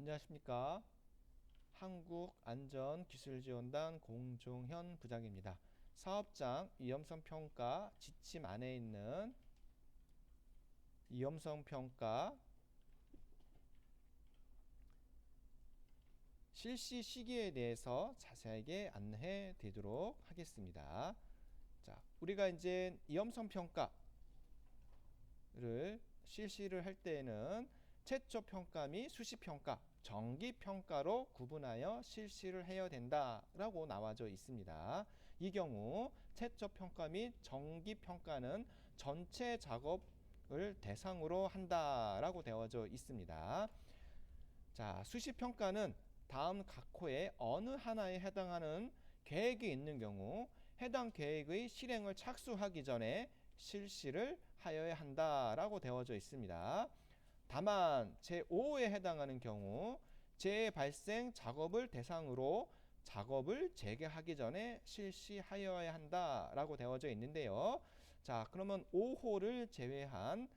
안녕하십니까. 한국안전기술지원단 공종현 부장입니다. 사업장 위험성 평가 지침 안에 있는 위험성 평가 실시 시기에 대해서 자세하게 안내해 드리도록 하겠습니다. 자, 우리가 이제 위험성 평가를 실시를 할 때에는 최초 평가 및 수시 평가, 정기 평가로 구분하여 실시를 해야 된다라고 나와져 있습니다. 이 경우 최초 평가 및 정기 평가는 전체 작업을 대상으로 한다라고 되어져 있습니다. 자, 수시 평가는 다음 각 호의 어느 하나에 해당하는 계획이 있는 경우 해당 계획의 실행을 착수하기 전에 실시를 하여야 한다라고 되어져 있습니다. 다만 제5호에 해당하는 경우 재해 발생 작업을 대상으로 작업을 재개하기 전에 실시하여야 한다라고 되어져 있는데요. 자, 그러면 5호를 제외한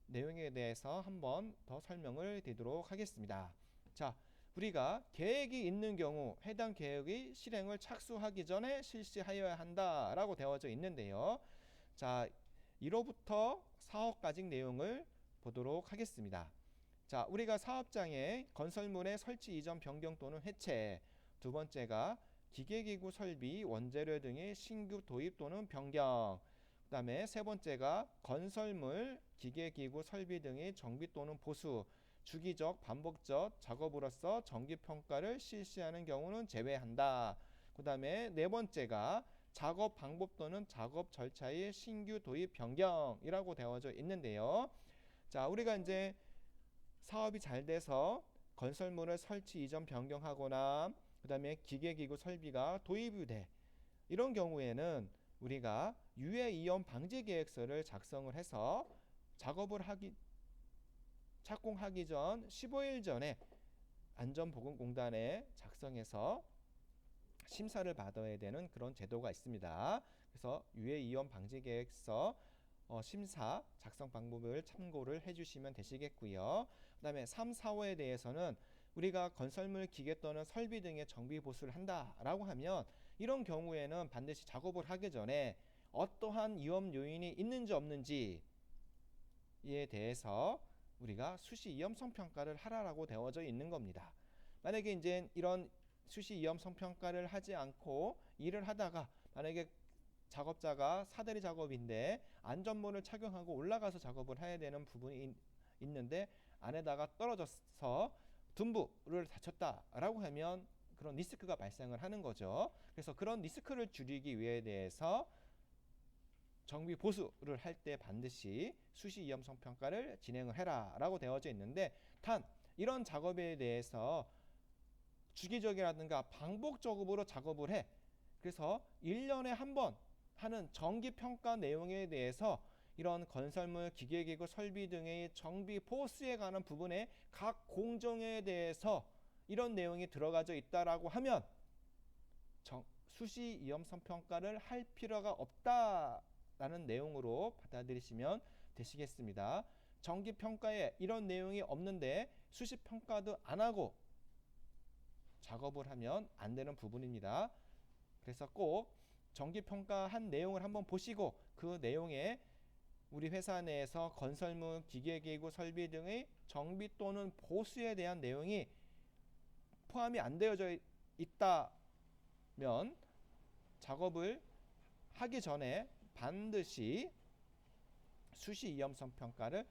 내용에 대해서 한번 더 설명을 드리도록 하겠습니다. 자, 우리가 계획이 있는 경우 해당 계획의 실행을 착수하기 전에 실시하여야 한다라고 되어져 있는데요. 자, 1호부터 4호까지 내용을 보도록 하겠습니다. 자, 우리가 사업장에 건설물의 설치 이전 변경 또는 해체, 두 번째가 기계기구 설비, 원재료 등의 신규 도입 또는 변경, 그 다음에 세 번째가 건설물, 기계기구 설비 등의 정비 또는 보수, 주기적, 반복적 작업으로서 정기평가를 실시하는 경우는 제외한다. 그 다음에 네 번째가 작업 방법 또는 작업 절차의 신규 도입 변경이라고 되어져 있는데요. 자, 우리가 이제 사업이 잘 돼서 건설물을 설치 이전 변경하거나 그 다음에 기계기구 설비가 도입이 돼. 이런 경우에는 우리가 유해 이염 방지 계획서를 작성을 해서 작업을 착공하기 전 15일 전에 안전보건공단에 작성해서 심사를 받아야 되는 그런 제도가 있습니다. 그래서 유해 이염 방지 계획서 심사 작성 방법을 참고를 해주시면 되시겠고요. 그 다음에 3, 4호에 대해서는 우리가 건설물 기계 또는 설비 등의 정비 보수를 한다라고 하면 이런 경우에는 반드시 작업을 하기 전에 어떠한 위험 요인이 있는지 없는지에 대해서 우리가 수시 위험성 평가를 하라라고 되어져 있는 겁니다. 만약에 이제 이런 수시 위험성 평가를 하지 않고 일을 하다가 만약에 작업자가 사다리 작업인데 안전모를 착용하고 올라가서 작업을 해야 되는 부분이 있는데 안에다가 떨어져서 둔부를 다쳤다라고 하면 그런 리스크가 발생을 하는 거죠. 그래서 그런 리스크를 줄이기 위해 대해서 정비 보수를 할 때 반드시 수시 위험성 평가를 진행을 해라라고 되어져 있는데 단 이런 작업에 대해서 주기적이라든가 반복적으로 작업을 해. 그래서 1년에 한 번 하는 정기 평가 내용에 대해서 이런 건설물, 기계기구, 설비 등의 정비 보수에 관한 부분에 각 공정에 대해서 이런 내용이 들어가져 있다라고 하면 수시 위험성 평가를 할 필요가 없다라는 내용으로 받아들이시면 되시겠습니다. 정기 평가에 이런 내용이 없는데 수시 평가도 안 하고 작업을 하면 안 되는 부분입니다. 그래서 꼭 정기 평가한 내용을 한번 보시고 그 내용에 우리 회사 내에서 건설물, 기계기구, 설비 등의 정비 또는 보수에 대한 내용이 포함이 안 되어져 있다면 작업을 하기 전에 반드시 수시 위험성 평가를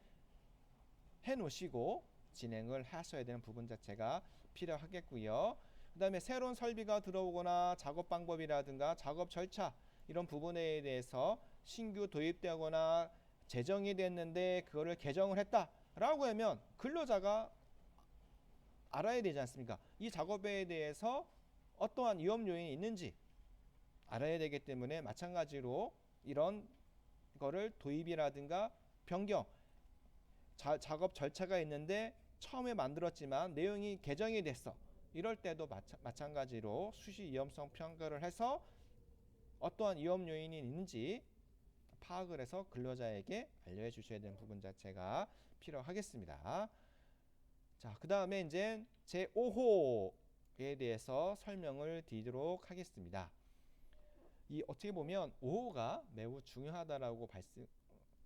해 놓으시고 진행을 하셔야 되는 부분 자체가 필요하겠고요. 그 다음에 새로운 설비가 들어오거나 작업 방법이라든가 작업 절차 이런 부분에 대해서 신규 도입되거나 제정이 됐는데 그거를 개정을 했다라고 하면 근로자가 알아야 되지 않습니까? 이 작업에 대해서 어떠한 위험 요인이 있는지 알아야 되기 때문에 마찬가지로 이런 거를 도입이라든가 변경 작업 절차가 있는데 처음에 만들었지만 내용이 개정이 됐어. 이럴 때도 마찬가지로 수시 위험성 평가를 해서 어떠한 위험 요인이 있는지 파악을 해서 근로자에게 알려 주셔야 되는 부분 자체가 필요하겠습니다. 자, 그 다음에 이제 제5호에 대해서 설명을 드리도록 하겠습니다. 이 어떻게 보면 5호가 매우 중요하다라고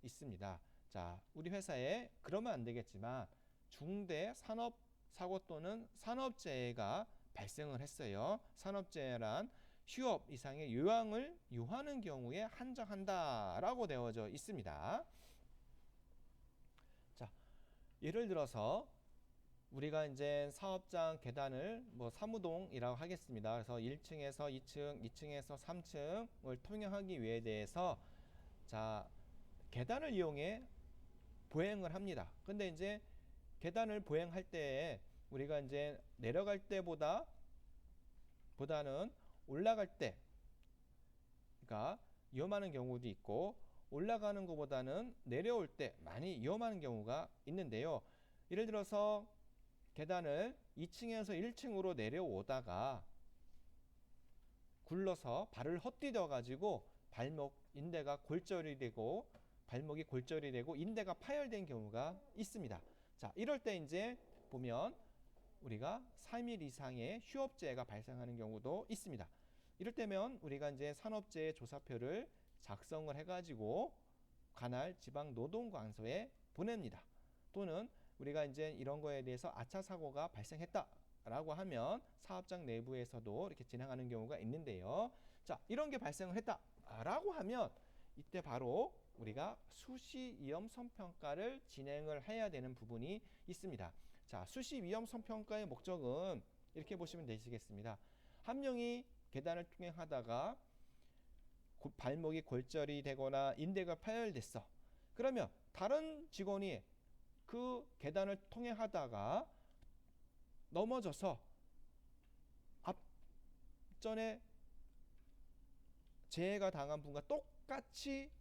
있습니다. 자, 우리 회사에 그러면 안 되겠지만 중대 산업 사고 또는 산업재해가 발생을 했어요. 산업재해란 휴업 이상의 요양을 요하는 경우에 한정한다라고 되어져 있습니다. 자, 예를 들어서 우리가 이제 사업장 계단을 뭐 사무동이라고 하겠습니다. 그래서 1층에서 2층, 2층에서 3층을 통행하기 위해 대해서 자, 계단을 이용해 보행을 합니다. 근데 이제 계단을 보행할 때 우리가 이제 내려갈 때보다는 올라갈 때가 위험한 경우도 있고 올라가는 것보다는 내려올 때 많이 위험한 경우가 있는데요. 예를 들어서 계단을 2층에서 1층으로 내려오다가 굴러서 발을 헛디뎌 가지고 발목 인대가 골절이 되고 발목이 골절이 되고 인대가 파열된 경우가 있습니다. 자, 이럴 때 이제 보면 우리가 3일 이상의 휴업재해가 발생하는 경우도 있습니다. 이럴 때면 우리가 이제 산업재해 조사표를 작성을 해가지고 관할 지방노동관서에 보냅니다. 또는 우리가 이제 이런 거에 대해서 아차 사고가 발생했다라고 하면 사업장 내부에서도 이렇게 진행하는 경우가 있는데요. 자, 이런 게 발생을 했다라고 하면 이때 바로 우리가 수시 위험 선평가를 진행을 해야 되는 부분이 있습니다. 자, 수시 위험 선평가의 목적은 이렇게 보시면 되시겠습니다. 한 명이 계단을 통행하다가 발목이 골절이 되거나 인대가 파열됐어. 그러면 다른 직원이 그 계단을 통행하다가 넘어져서 앞전에 재해가 당한 분과 똑같이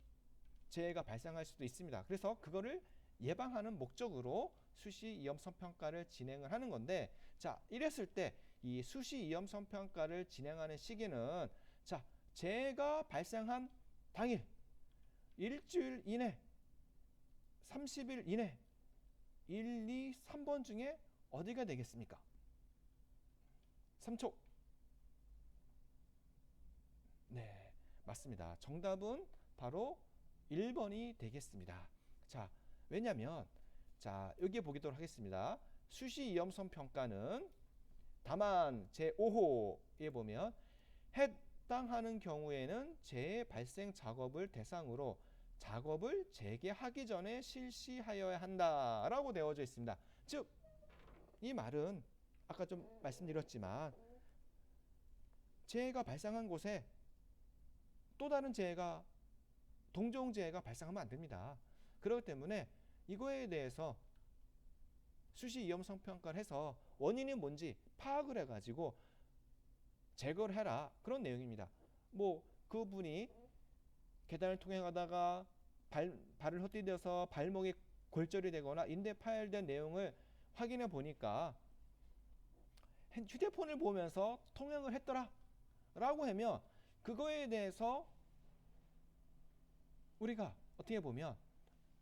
재해가 발생할 수도 있습니다. 그래서 그거를 예방하는 목적으로 수시 위험성 평가를 진행을 하는 건데, 자, 이랬을 때 이 수시 위험성 평가를 진행하는 시기는 자, 재해가 발생한 당일 일주일 이내 30일 이내 1, 2, 3번 중에 어디가 되겠습니까? 3초. 네, 맞습니다. 정답은 바로 1번이 되겠습니다. 자, 왜냐면 자, 여기에 보도록 하겠습니다. 수시 위험성 평가는 다만 제5호에 보면 해당하는 경우에는 재해 발생 작업을 대상으로 작업을 재개하기 전에 실시하여야 한다라고 되어져 있습니다. 즉, 이 말은 아까 좀 말씀드렸지만 재해가 발생한 곳에 또 다른 재해가 동종재해가 발생하면 안 됩니다. 그렇기 때문에 이거에 대해서 수시 위험성 평가를 해서 원인이 뭔지 파악을 해가지고 제거를 해라, 그런 내용입니다. 뭐 그분이 계단을 통행하다가 발을 헛디뎌서 발목이 골절이 되거나 인대 파열된 내용을 확인해 보니까 휴대폰을 보면서 통행을 했더라 라고 하면 그거에 대해서 우리가 어떻게 보면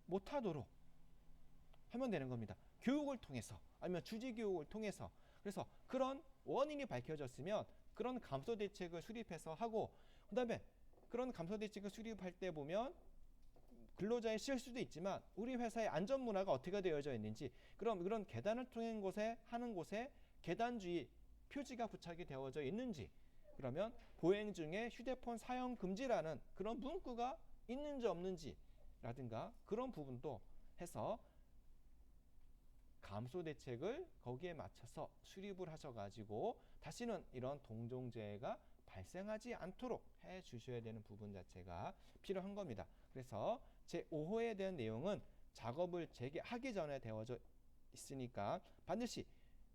못하도록 하면 되는 겁니다. 교육을 통해서 아니면 주지 교육을 통해서. 그래서 그런 원인이 밝혀졌으면 그런 감소 대책을 수립해서 하고, 그 다음에 그런 감소 대책을 수립할 때 보면 근로자의 실수도 있지만 우리 회사의 안전 문화가 어떻게 되어져 있는지, 그럼 그런 계단을 통한 곳에 하는 곳에 계단 주의 표지가 부착이 되어져 있는지, 그러면 보행 중에 휴대폰 사용 금지라는 그런 문구가 있는지 없는지 라든가 그런 부분도 해서 감소 대책을 거기에 맞춰서 수립을 하셔가지고 다시는 이런 동종재해가 발생하지 않도록 해 주셔야 되는 부분 자체가 필요한 겁니다. 그래서 제5호에 대한 내용은 작업을 재개하기 전에 되어져 있으니까 반드시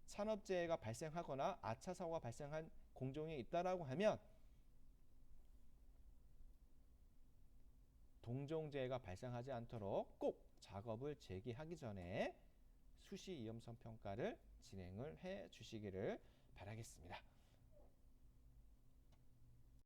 산업재해가 발생하거나 아차 사고가 발생한 공종이 있다라고 하면 동종재해가 발생하지 않도록 꼭 작업을 재개하기 전에 수시 위험성 평가를 진행을 해 주시기를 바라겠습니다.